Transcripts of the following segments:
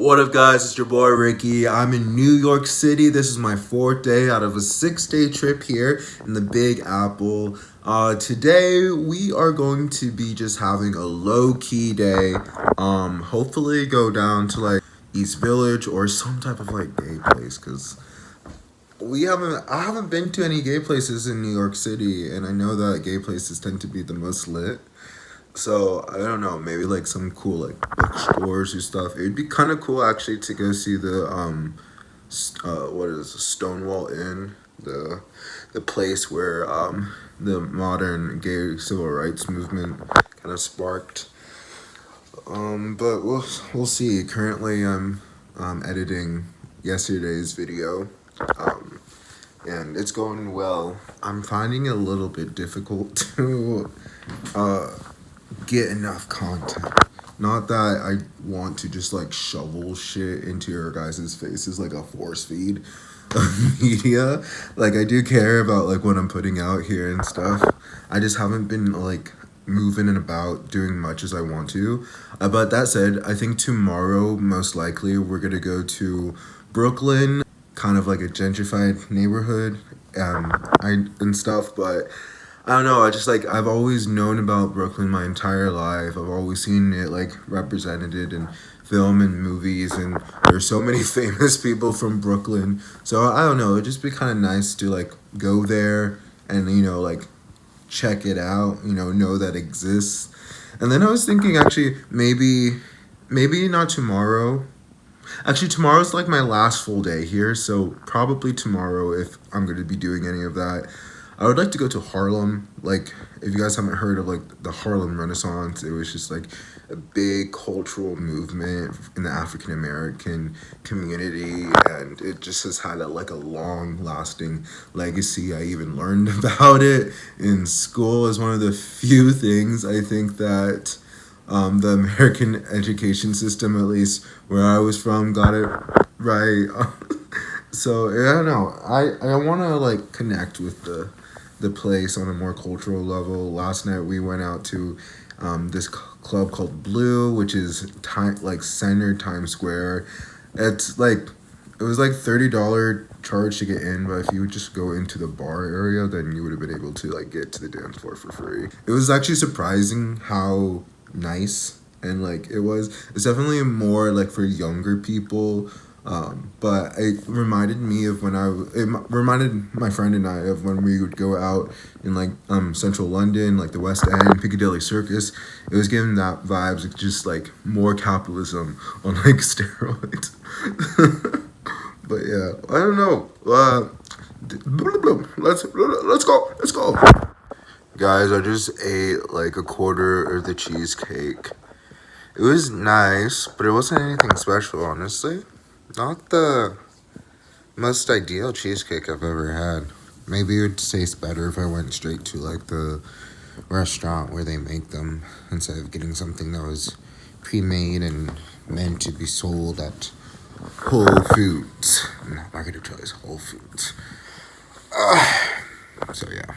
What up, guys? It's your boy Ricky. I'm in New York City. This is my fourth day out of a 6-day trip here in the Big Apple. Today we are going to be just having a low-key day. Hopefully go down to like East Village or some type of like gay place, because I haven't been to any gay places in New York City, and I know that gay places tend to be the most lit. So I don't know, maybe like some cool like bookstores or stuff. It would be kind of cool actually to go see the what is it, Stonewall Inn, the place where the modern gay civil rights movement kind of sparked. But we'll see. Currently, I'm editing yesterday's video, and it's going well. I'm finding it a little bit difficult to get enough content. Not that I want to just like shovel shit into your guys' faces like a force feed of media. Like, I do care about like what I'm putting out here and stuff. I just haven't been like moving and about doing much as I want to. But that said, I think tomorrow most likely we're gonna go to Brooklyn, kind of like a gentrified neighborhood, and stuff. But I don't know. I've always known about Brooklyn my entire life. I've always seen it like represented in film and movies, and there's so many famous people from Brooklyn. So I don't know. It'd just be kind of nice to like go there and like check it out. Know that it exists. And then I was thinking actually maybe not tomorrow. Actually, tomorrow's like my last full day here, so probably tomorrow, if I'm going to be doing any of that, I would like to go to Harlem. Like, if you guys haven't heard of like the Harlem Renaissance, it was just like a big cultural movement in the African American community, and it just has had a long lasting legacy. I even learned about it in school as one of the few things I think that the American education system, at least where I was from, got it right. So I don't know. I want to like connect with the place on a more cultural level. Last night we went out to this club called Blue, which is center Times Square. It's like it was like $30 charge to get in, but if you would just go into the bar area, then you would have been able to like get to the dance floor for free. It was actually surprising how nice and like it was. It's definitely more like for younger people. But it reminded me of it reminded my friend and I of when we would go out in like central London, like the West End, Piccadilly Circus. It was giving that vibes, like just like more capitalism on like steroids. But yeah, I don't know. Let's go. Guys, I just ate like a quarter of the cheesecake. It was nice, but it wasn't anything special, honestly. Not the most ideal cheesecake I've ever had. Maybe it would taste better if I went straight to like the restaurant where they make them, instead of getting something that was pre-made and meant to be sold at Whole Foods. Not marketed choice, Whole Foods. So yeah.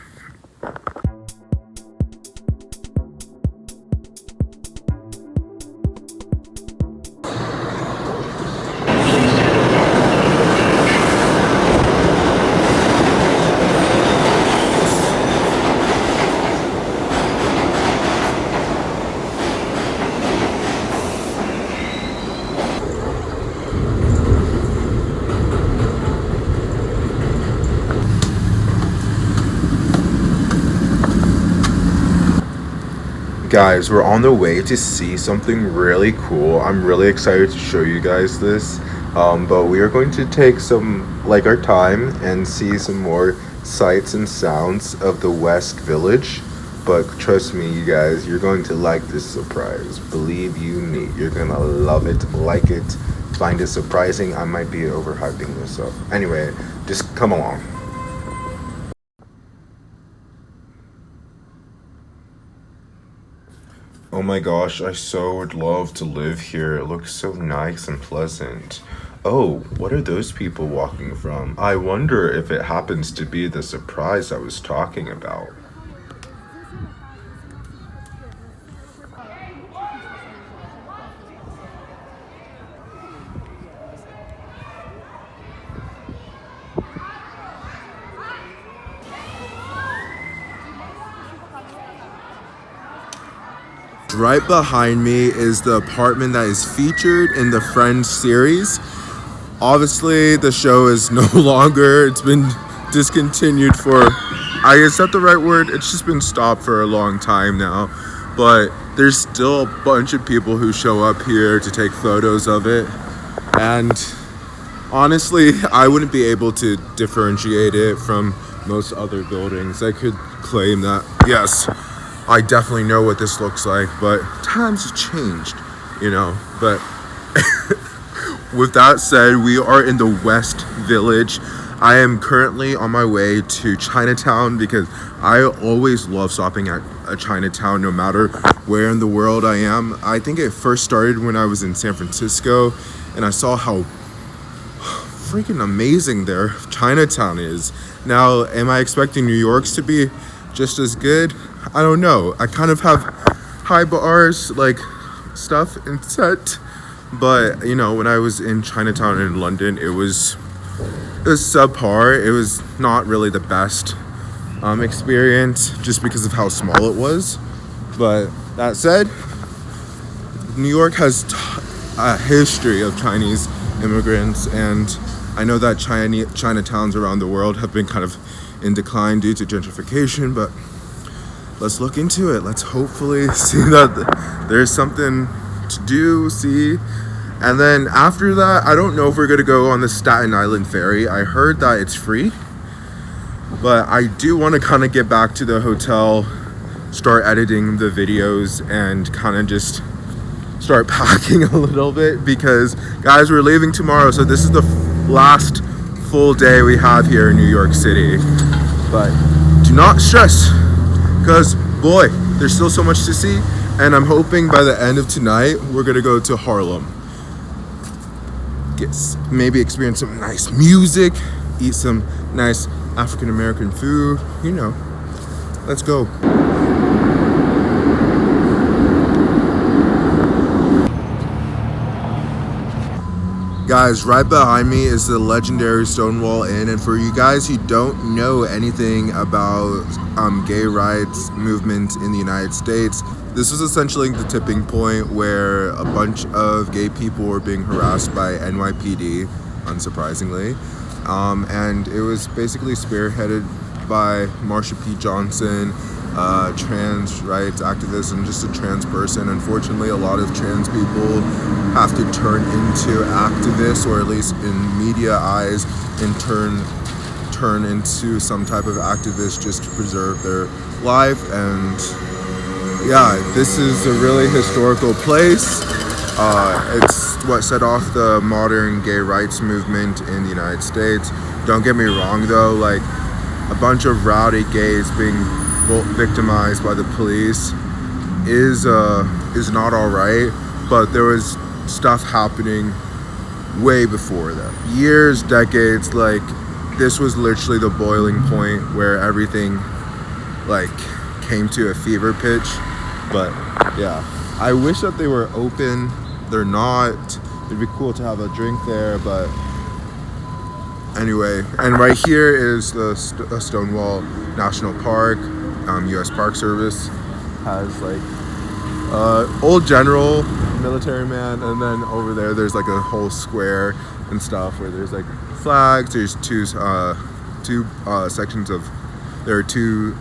Guys, we're on the way to see something really cool. I'm really excited to show you guys this. But we are going to take our time and see some more sights and sounds of the West Village. But trust me, you guys, you're going to like this surprise. Believe you me, you're gonna love it, like it, find it surprising. I might be overhyping this up. Anyway, just come along. Oh my gosh, I so would love to live here. It looks so nice and pleasant. Oh, what are those people walking from? I wonder if it happens to be the surprise I was talking about. right behind me is the apartment that is featured in the Friends series. Obviously, the show is no longer, it's been discontinued for, is that the right word? It's just been stopped for a long time now. But there's still a bunch of people who show up here to take photos of it. And honestly, I wouldn't be able to differentiate it from most other buildings. I could claim that, yes, I definitely know what this looks like, but times have changed, you know. But with that said, we are in the West Village. I am currently on my way to Chinatown because I always love stopping at a Chinatown no matter where in the world I am. I think it first started when I was in San Francisco and I saw how freaking amazing their Chinatown is. Now, am I expecting New York's to be just as good? I don't know. I kind of have high bars, like, stuff in set. But, you know, when I was in Chinatown in London, it was subpar. It was not really the best experience just because of how small it was. But that said, New York has a history of Chinese immigrants, and I know that Chinatowns around the world have been kind of in decline due to gentrification, but let's look into it. Let's hopefully see that there's something to do, see. And then after that, I don't know if we're going to go on the Staten Island ferry. I heard that it's free, but I do want to kind of get back to the hotel, start editing the videos, and kind of just start packing a little bit because, guys, we're leaving tomorrow, so this is the last full day we have here in New York City. But do not stress, because boy, there's still so much to see, and I'm hoping by the end of tonight we're gonna go to Harlem, maybe experience some nice music, eat some nice African American food, you know. Let's go. Guys, right behind me is the legendary Stonewall Inn, and for you guys who don't know anything about gay rights movement in the United States, this was essentially the tipping point where a bunch of gay people were being harassed by NYPD, unsurprisingly, and it was basically spearheaded by Marsha P. Johnson, trans rights activist and just a trans person. Unfortunately, a lot of trans people have to turn into activists, or at least in media eyes, and turn into some type of activist just to preserve their life. And yeah, this is a really historical place. It's what set off the modern gay rights movement in the United States. Don't get me wrong though, like, a bunch of rowdy gays being victimized by the police is not all right, but there was stuff happening way before that, years, decades. Like, this was literally the boiling point where everything like came to a fever pitch. But yeah, I wish that they were open. They're not. It'd be cool to have a drink there, but anyway. And right here is the Stonewall National Park. U.S. Park Service has like old general, military man, and then over there's like a whole square and stuff where there's like flags. There's two sections of, there are two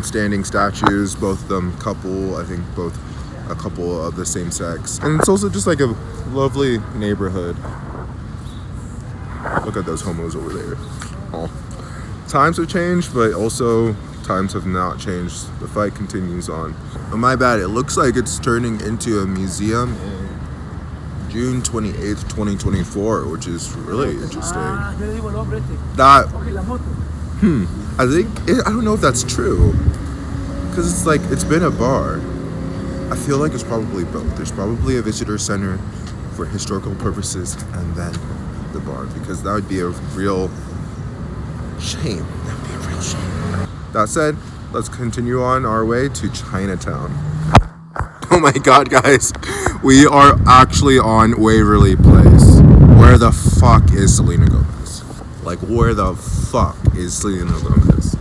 standing statues, both of them couple, I think both a couple of the same sex, and it's also just like a lovely neighborhood. Look at those homos over there. Oh, times have changed, but also times have not changed. The fight continues on. Oh, my bad. It looks like it's turning into a museum in June 28th, 2024, which is really interesting. That, I think, I don't know if that's true, because it's like, it's been a bar. I feel like it's probably both. There's probably a visitor center for historical purposes and then the bar, because that would be a real shame. That would be a real shame. That said, let's continue on our way to Chinatown. Oh my god, guys. We are actually on Waverly Place. Where the fuck is Selena Gomez? Like, where the fuck is Selena Gomez?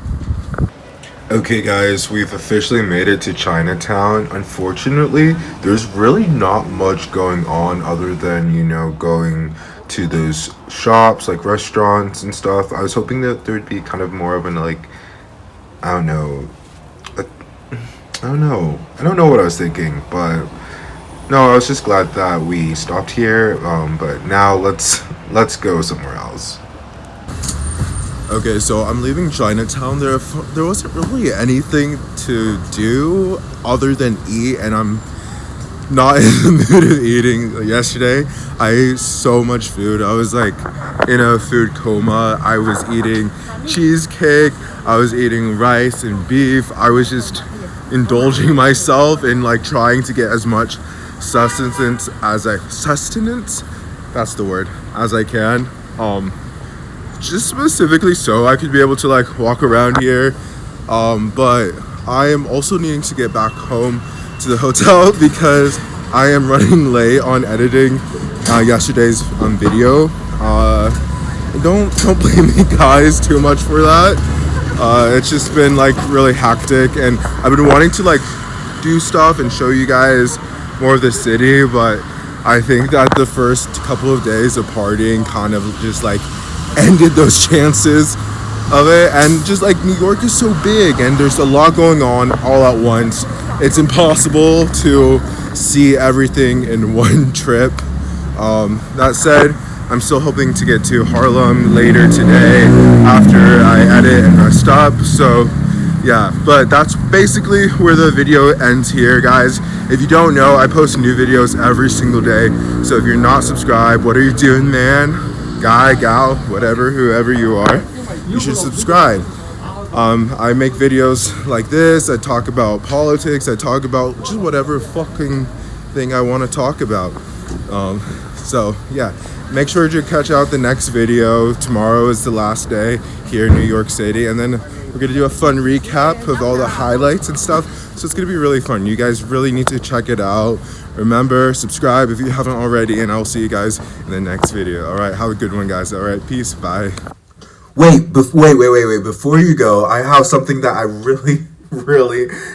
Okay, guys, we've officially made it to Chinatown. Unfortunately, there's really not much going on other than, going to those shops, like restaurants and stuff. I was hoping that there'd be kind of more of an, like, I don't know. I I don't know. I don't know what I was thinking, but no, I was just glad that we stopped here. But now let's go somewhere else. Okay, so I'm leaving Chinatown. There wasn't really anything to do other than eat, and I'm not in the mood of eating. Yesterday, I ate so much food. I was like in a food coma. I was eating cheesecake. I was eating rice and beef. I was just indulging myself and like trying to get as much sustenance. That's the word, as I can. Just specifically so I could be able to like walk around here. But I am also needing to get back home to the hotel because I am running late on editing yesterday's video. Don't blame me guys too much for that. It's just been like really hectic, and I've been wanting to like do stuff and show you guys more of the city, but I think that the first couple of days of partying kind of just like ended those chances of it. And just like New York is so big and there's a lot going on all at once, it's impossible to see everything in one trip. That said, I'm still hoping to get to Harlem later today after I edit and rest up. So yeah, but that's basically where the video ends here, guys. If you don't know, I post new videos every single day. So if you're not subscribed, what are you doing, man? Guy, gal, whatever, whoever you are, you should subscribe. I make videos like this. I talk about politics. I talk about just whatever fucking thing I want to talk about. So yeah, make sure to catch out the next video. Tomorrow is the last day here in New York City, and then we're gonna do a fun recap of all the highlights and stuff. So it's gonna be really fun. You guys really need to check it out. Remember, subscribe if you haven't already, and I'll see you guys in the next video. All right, have a good one, guys. All right, peace, bye. Wait, wait. Before you go, I have something that I really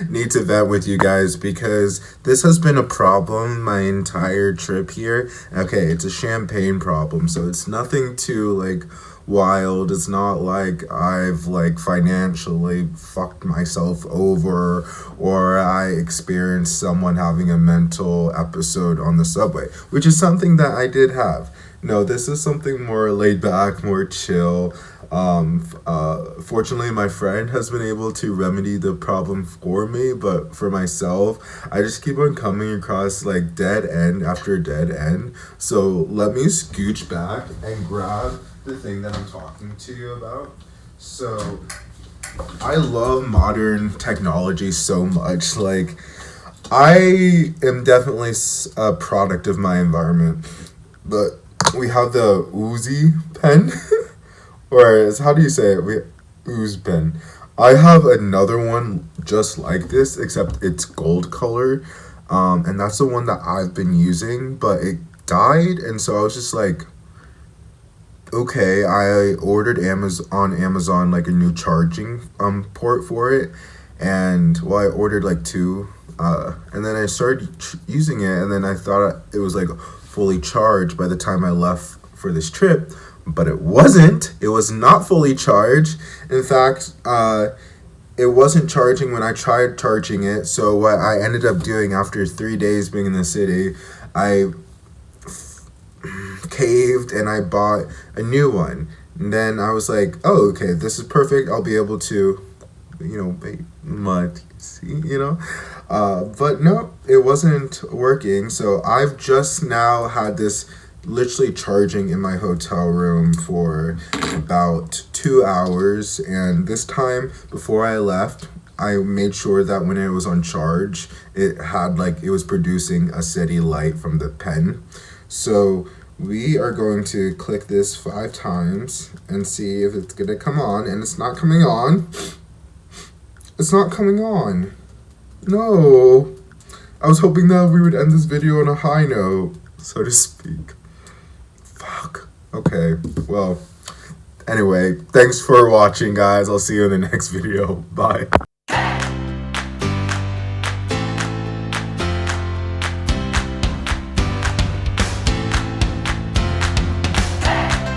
need to vent with you guys, because this has been a problem my entire trip here. Okay, it's a champagne problem, so it's nothing too like wild. It's not like I've like financially fucked myself over, or I experienced someone having a mental episode on the subway, which is something that I did have. No, this is something more laid back, more chill. Fortunately, my friend has been able to remedy the problem for me, but for myself, I just keep on coming across like dead end after dead end. So let me scooch back and grab the thing that I'm talking to you about. So I love modern technology so much. Like, I am definitely a product of my environment, but we have the Uzi pen. Or how do you say it? Ooze pen. I have another one just like this, except it's gold color. And that's the one that I've been using, but it died, and so I was just like, okay, I ordered on Amazon like a new charging port for it, and well, I ordered like two, and then I started using it, and then I thought it was like fully charged by the time I left for this trip. But it wasn't. It was not fully charged. In fact, it wasn't charging when I tried charging it. So what I ended up doing after 3 days being in the city, I caved and I bought a new one. And then I was like, oh, okay, this is perfect. I'll be able to, wait, but no, it wasn't working. So I've just now had this literally charging in my hotel room for about 2 hours, and this time before I left, I made sure that when it was on charge, it was producing a steady light from the pen. So we are going to click this 5 times and see if it's gonna come on, and it's not coming on. It's not coming on. No. I was hoping that we would end this video on a high note, so to speak. Fuck. Okay, well, anyway, thanks for watching, guys. I'll see you in the next video. Bye.